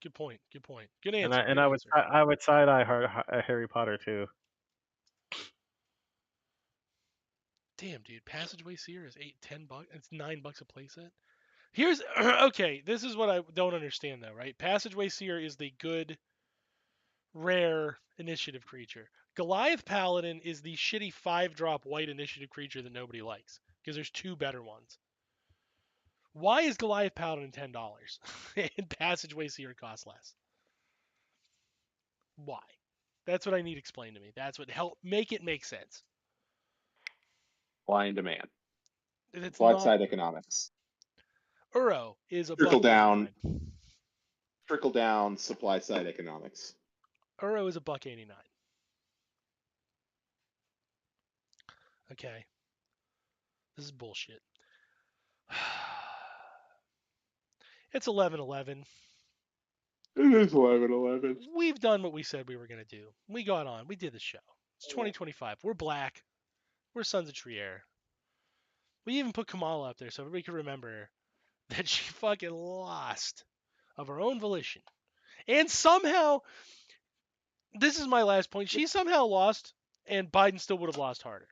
Good point. Good point. Good answer. And I would side eye Harry Potter too. Damn, dude. Passageway Seer is $10. It's $9 a playset. Here's okay. This is what I don't understand though, right? Passageway Seer is the good, rare initiative creature. Goliath Paladin is the shitty 5-drop white initiative creature that nobody likes because there's 2 better ones. Why is Goliath Paladin $10 and Passageway Seer costs less? Why? That's what I need explained to me. That's what help make it make sense. Supply and demand. It's Supply not. side economics. Uro is a Trickle down. $1.89. Trickle down supply side economics. Uro is a $1.89. Okay. This is bullshit. It's 11:11. It is 11:11. We've done what we said we were going to do. We got on. We did the show. It's 2025. We're black. We're Sons of Trier. We even put Kamala up there so everybody can remember that she fucking lost of her own volition. And somehow, this is my last point, she somehow lost and Biden still would have lost harder.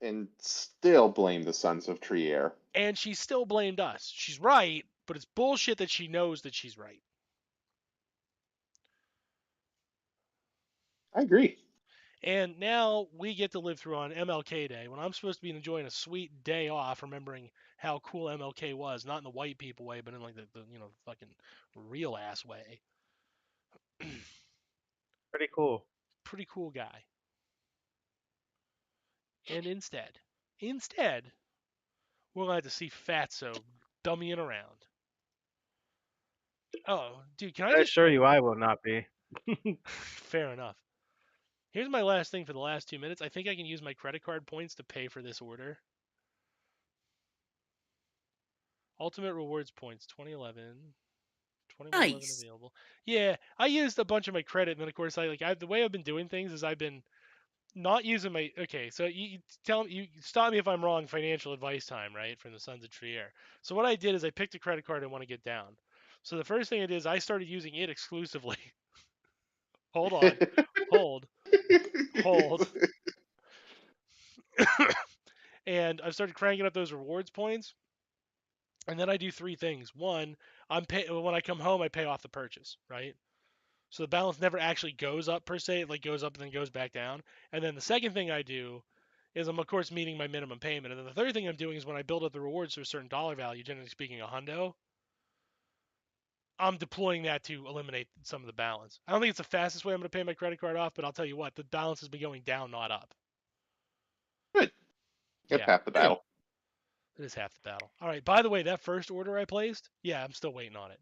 And still blame the Sons of Trier. And she still blamed us. She's right, but it's bullshit that she knows that she's right. I agree. And now we get to live through on MLK Day when I'm supposed to be enjoying a sweet day off, remembering how cool MLK was, not in the white people way, but in like the fucking real ass way. Pretty cool. Pretty cool guy. And instead, we're going to have to see Fatso dummying around. Oh, dude, can I I just assure you, I will not be. Fair enough. Here's my last thing for the last 2 minutes. I think I can use my credit card points to pay for this order. Ultimate rewards points, 2011. 2111 Nice. available. Yeah, I used a bunch of my credit, and then of course the way I've been doing things is I've been not using my. Okay, so you stop me if I'm wrong. Financial advice time, right, from the Sons of Trier. So what I did is I picked a credit card I want to get down. So the first thing I did is I started using it exclusively. Hold on, hold. And I've started cranking up those rewards points. And then I do 3 things. One, when I come home, I pay off the purchase, right? So the balance never actually goes up per se. It like goes up and then goes back down. And then the second thing I do is I'm of course meeting my minimum payment. And then the third thing I'm doing is when I build up the rewards to a certain dollar value, generally speaking, a hundo, I'm deploying that to eliminate some of the balance. I don't think it's the fastest way I'm going to pay my credit card off, but I'll tell you what, the balance has been going down, not up. Good. That's Yeah, half the battle. it is half the battle. All right, by the way, that first order I placed, yeah, I'm still waiting on it.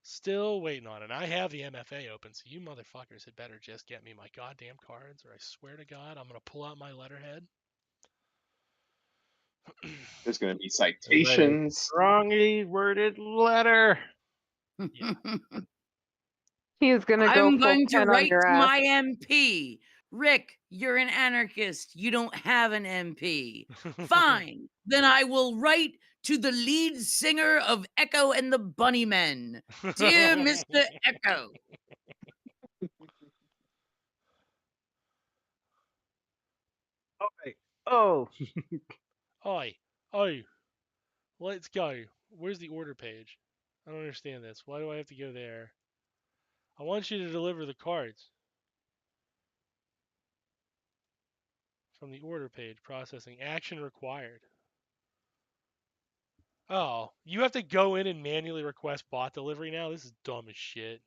Still waiting on it. I have the MFA open, so you motherfuckers had better just get me my goddamn cards, or I swear to God, I'm going to pull out my letterhead. There's going to be Write a citations. strongly worded letter. Yeah. He's gonna go I'm full going to 10 on write your to ass. my MP. Rick, you're an anarchist. You don't have an MP. Fine. Then I will write to the lead singer of Echo and the Bunnymen. Dear Mr. Echo. Okay. Oh. Oi, oi, let's go. Where's the order page? I don't understand this. Why do I have to go there? I want you to deliver the cards. From the order page, processing. Action required. Oh, you have to go in and manually request bot delivery now? This is dumb as shit.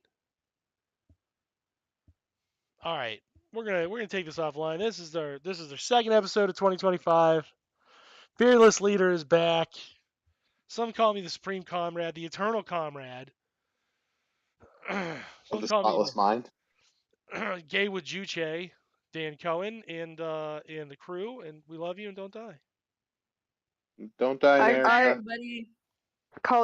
All right. We're gonna take this offline. This is their second episode of 2025. Fearless Leader is back. Some call me the Supreme Comrade, the Eternal Comrade. Of Some the call me spotless mind. Gay with Juche, Dan Cohen, and the crew, and we love you and don't die. Don't die in I America. Everybody. call